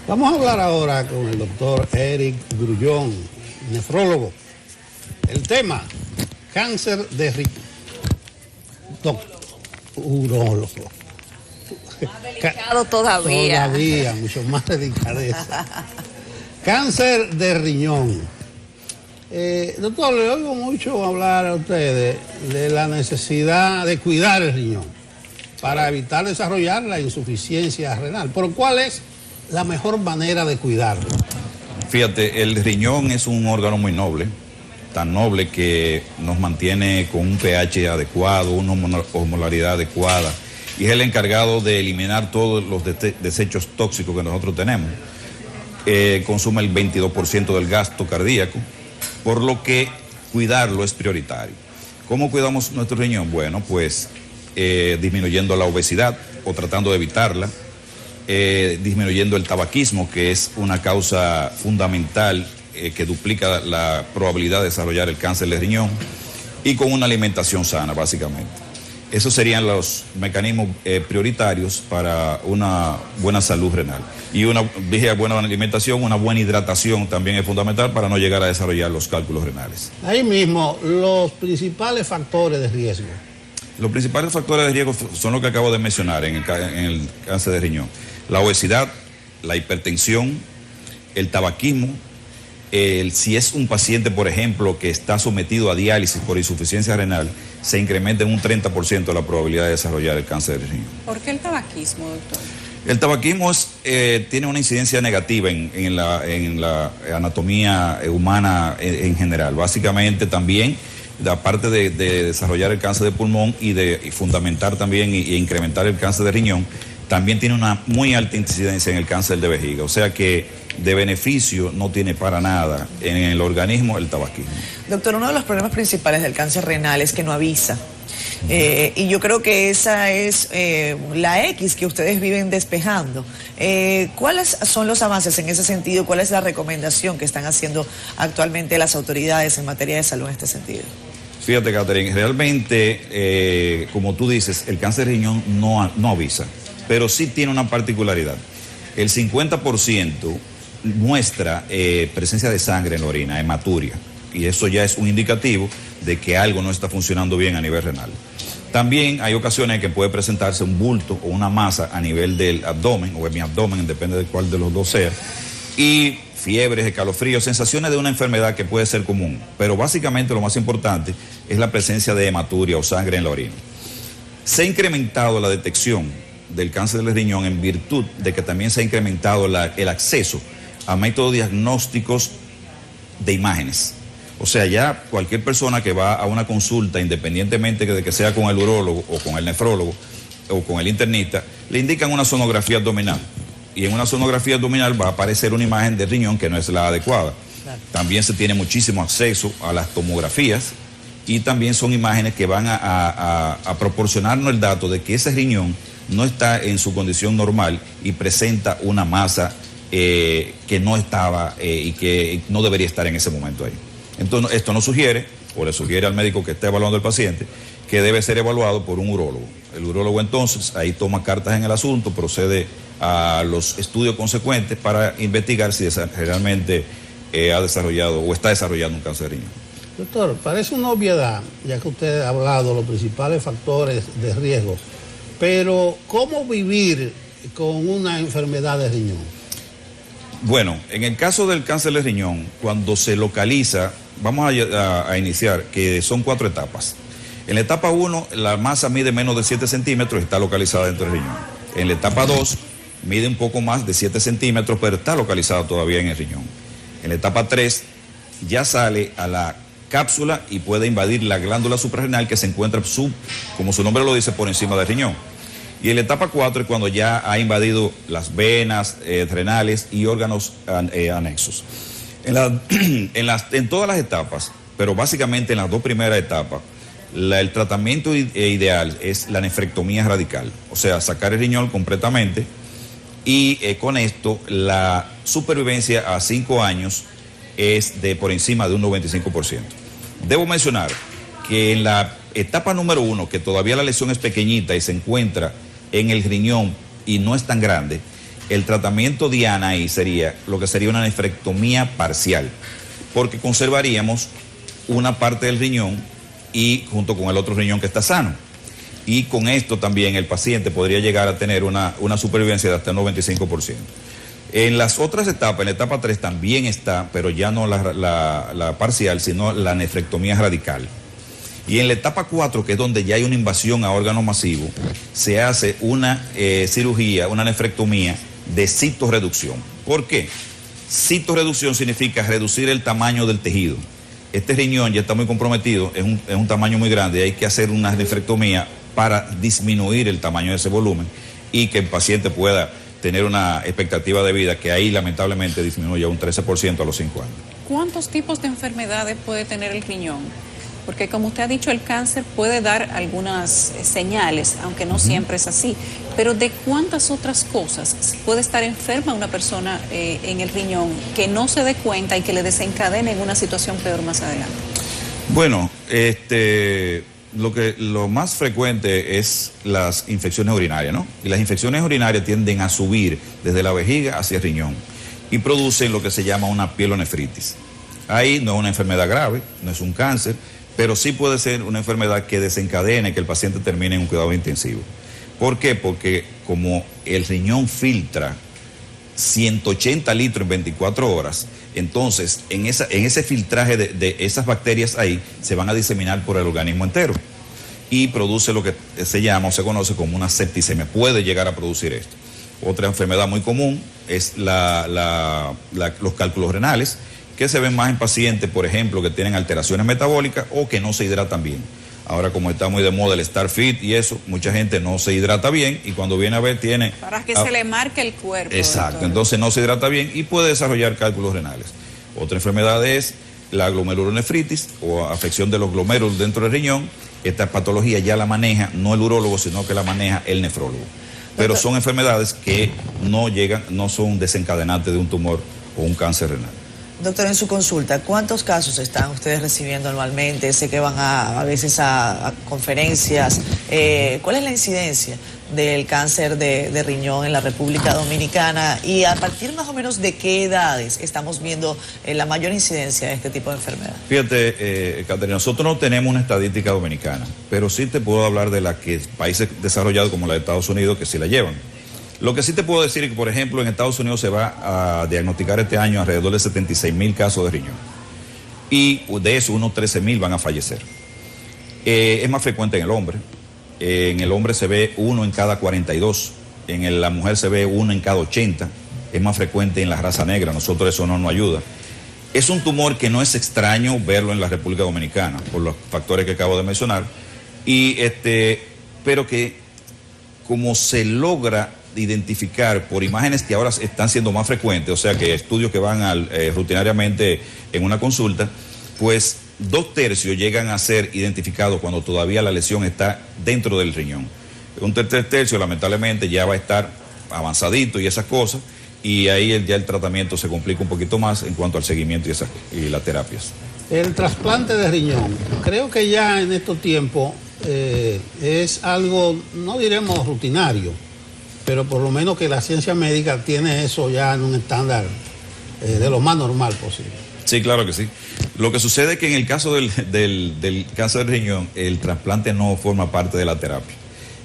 Vamos a hablar ahora con el doctor Eric Grullón, nefrólogo. El tema, cáncer de riñón. Urólogo. Más delicado todavía. Todavía, mucho más delicadeza. Cáncer de riñón. Doctor, le oigo mucho hablar a ustedes de la necesidad de cuidar el riñón para evitar desarrollar la insuficiencia renal. Pero ¿cuál es la mejor manera de cuidarlo? Fíjate, el riñón es un órgano muy noble, tan noble que nos mantiene con un pH adecuado, una osmolaridad adecuada, y es el encargado de eliminar todos los desechos tóxicos que nosotros tenemos. Consume el 22% del gasto cardíaco, por lo que cuidarlo es prioritario. ¿Cómo cuidamos nuestro riñón? Bueno, pues disminuyendo la obesidad o tratando de evitarla, disminuyendo el tabaquismo, que es una causa fundamental que duplica la probabilidad de desarrollar el cáncer de riñón, y con una alimentación sana, básicamente. Esos serían los mecanismos prioritarios para una buena salud renal. Y una buena alimentación, una buena hidratación también es fundamental para no llegar a desarrollar los cálculos renales. Ahí mismo, los principales factores de riesgo. Los principales factores de riesgo son los que acabo de mencionar en el cáncer de riñón. La obesidad, la hipertensión, el tabaquismo, si es un paciente, por ejemplo, que está sometido a diálisis por insuficiencia renal, se incrementa en un 30% la probabilidad de desarrollar el cáncer de riñón. ¿Por qué el tabaquismo, doctor? El tabaquismo tiene una incidencia negativa en la anatomía humana en general. Básicamente también, aparte de desarrollar el cáncer de pulmón y fundamentar también e incrementar el cáncer de riñón, también tiene una muy alta incidencia en el cáncer de vejiga. O sea que de beneficio no tiene para nada en el organismo el tabaquismo. Doctor, uno de los problemas principales del cáncer renal es que no avisa. Y yo creo que esa es la X que ustedes viven despejando. ¿Cuáles son los avances en ese sentido? ¿Cuál es la recomendación que están haciendo actualmente las autoridades en materia de salud en este sentido? Fíjate, Catherine, realmente, como tú dices, el cáncer de riñón no avisa, pero sí tiene una particularidad. El 50% muestra presencia de sangre en la orina, hematuria, y eso ya es un indicativo de que algo no está funcionando bien a nivel renal. También hay ocasiones en que puede presentarse un bulto o una masa a nivel del abdomen o en mi abdomen, depende de cuál de los dos sea, y fiebres, escalofríos, sensaciones de una enfermedad que puede ser común, pero básicamente lo más importante es la presencia de hematuria o sangre en la orina. Se ha incrementado la detección del cáncer del riñón en virtud de que también se ha incrementado el acceso a métodos diagnósticos de imágenes. O sea, ya cualquier persona que va a una consulta, independientemente de que sea con el urólogo o con el nefrólogo o con el internista, le indican una sonografía abdominal. Y en una sonografía abdominal va a aparecer una imagen de riñón que no es la adecuada. Claro. También se tiene muchísimo acceso a las tomografías y también son imágenes que van a proporcionarnos el dato de que ese riñón no está en su condición normal y presenta una masa que no estaba y que no debería estar en ese momento ahí. Entonces, esto nos sugiere, o le sugiere al médico que esté evaluando al paciente, que debe ser evaluado por un urólogo. El urólogo entonces ahí toma cartas en el asunto, procede a los estudios consecuentes para investigar si realmente ha desarrollado o está desarrollando un cáncer de riñón. Doctor, parece una obviedad, ya que usted ha hablado de los principales factores de riesgo, pero ¿cómo vivir con una enfermedad de riñón? Bueno, en el caso del cáncer de riñón, cuando se localiza, vamos a iniciar, que son 4 etapas. En la etapa 1, la masa mide menos de 7 centímetros y está localizada dentro del riñón. En la etapa 2, mide un poco más de 7 centímetros, pero está localizada todavía en el riñón. En la etapa 3, ya sale a la cápsula y puede invadir la glándula suprarrenal que se encuentra, como su nombre lo dice, por encima del riñón. Y en la etapa 4 es cuando ya ha invadido las venas renales y órganos anexos. En todas las etapas, pero básicamente en las 2 primeras etapas, el tratamiento ideal es la nefrectomía radical, o sea, sacar el riñón completamente y con esto la supervivencia a 5 años es de por encima de un 95%. Debo mencionar que en la etapa número 1, que todavía la lesión es pequeñita y se encuentra en el riñón y no es tan grande, el tratamiento diana ahí sería lo que sería una nefrectomía parcial, porque conservaríamos una parte del riñón y junto con el otro riñón que está sano. Y con esto también el paciente podría llegar a tener una supervivencia de hasta el 95%. En las otras etapas, en la etapa 3 también está, pero ya no la parcial, sino la nefrectomía radical. Y en la etapa 4, que es donde ya hay una invasión a órgano masivo, se hace una cirugía, una nefrectomía de citorreducción. ¿Por qué? Citorreducción significa reducir el tamaño del tejido. Este riñón ya está muy comprometido, es un tamaño muy grande, y hay que hacer una nefrectomía para disminuir el tamaño de ese volumen y que el paciente pueda tener una expectativa de vida que ahí lamentablemente disminuye un 13% a los 5 años. ¿Cuántos tipos de enfermedades puede tener el riñón? Porque como usted ha dicho, el cáncer puede dar algunas señales, aunque no siempre es así. Pero ¿de cuántas otras cosas puede estar enferma una persona en el riñón que no se dé cuenta y que le desencadene en una situación peor más adelante? Bueno, lo más frecuente es las infecciones urinarias, ¿no? Y las infecciones urinarias tienden a subir desde la vejiga hacia el riñón y producen lo que se llama una pielonefritis. Ahí no es una enfermedad grave, no es un cáncer, pero sí puede ser una enfermedad que desencadene que el paciente termine en un cuidado intensivo. ¿Por qué? Porque como el riñón filtra 180 litros en 24 horas, entonces en ese filtraje de esas bacterias ahí se van a diseminar por el organismo entero y produce lo que se llama o se conoce como una septicemia. Puede llegar a producir esto. Otra enfermedad muy común es los cálculos renales, que se ven más en pacientes, por ejemplo, que tienen alteraciones metabólicas o que no se hidratan bien. Ahora, como está muy de moda el Star Fit y eso, mucha gente no se hidrata bien y cuando viene a ver tiene... Para que se le marque el cuerpo. Exacto, doctor. Entonces no se hidrata bien y puede desarrollar cálculos renales. Otra enfermedad es la glomerulonefritis o afección de los glomérulos dentro del riñón. Esta patología ya la maneja no el urólogo, sino que la maneja el nefrólogo. Pero son enfermedades que no son desencadenantes de un tumor o un cáncer renal. Doctor, en su consulta, ¿cuántos casos están ustedes recibiendo anualmente? Sé que van a veces a conferencias. ¿Cuál es la incidencia del cáncer de riñón en la República Dominicana? Y a partir más o menos de qué edades estamos viendo la mayor incidencia de este tipo de enfermedad. Fíjate, Caterina, nosotros no tenemos una estadística dominicana, pero sí te puedo hablar de la que países desarrollados como la de Estados Unidos que sí la llevan. Lo que sí te puedo decir es que, por ejemplo, en Estados Unidos se va a diagnosticar este año alrededor de 76,000 casos de riñón. Y de eso, unos 13,000 van a fallecer. Es más frecuente en el hombre. En el hombre se ve 1 en cada 42. En la mujer se ve 1 en cada 80. Es más frecuente en la raza negra. Nosotros eso no nos ayuda. Es un tumor que no es extraño verlo en la República Dominicana, por los factores que acabo de mencionar. Pero que como se logra identificar por imágenes que ahora están siendo más frecuentes, o sea que estudios que van rutinariamente en una consulta, pues 2/3 llegan a ser identificados cuando todavía la lesión está dentro del riñón. Un 3/3 lamentablemente ya va a estar avanzadito y esas cosas, y ahí ya el tratamiento se complica un poquito más en cuanto al seguimiento y las terapias. El trasplante de riñón, creo que ya en estos tiempos es algo, no diremos rutinario, pero por lo menos que la ciencia médica tiene eso ya en un estándar de lo más normal posible. Sí, claro que sí. Lo que sucede es que en el caso del cáncer de riñón, el trasplante no forma parte de la terapia.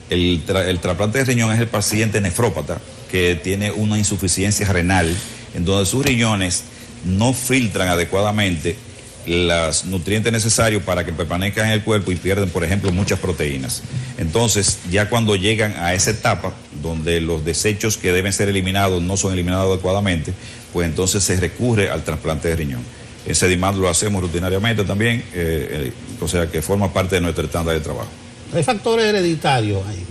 El trasplante de riñón es el paciente nefrópata que tiene una insuficiencia renal, en donde sus riñones no filtran adecuadamente los nutrientes necesarios para que permanezcan en el cuerpo y pierden, por ejemplo, muchas proteínas. Entonces, ya cuando llegan a esa etapa donde los desechos que deben ser eliminados no son eliminados adecuadamente, pues entonces se recurre al trasplante de riñón. En Sedimat lo hacemos rutinariamente también, o sea que forma parte de nuestro estándar de trabajo. ¿Hay factores hereditarios ahí?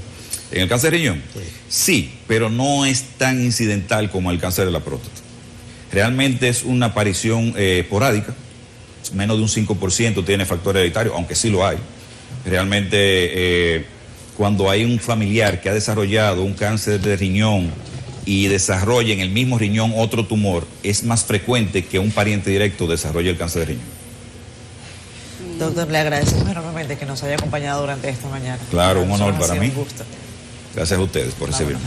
¿En el cáncer de riñón? Sí. Sí, pero no es tan incidental como el cáncer de la próstata. Realmente es una aparición esporádica. Menos de un 5% tiene factor hereditario, aunque sí lo hay. Realmente cuando hay un familiar que ha desarrollado un cáncer de riñón y desarrolla en el mismo riñón otro tumor, es más frecuente que un pariente directo desarrolle el cáncer de riñón. Doctor, le agradecemos enormemente que nos haya acompañado durante esta mañana. Claro, un honor para mí. Un gusto. Gracias a ustedes por recibirme.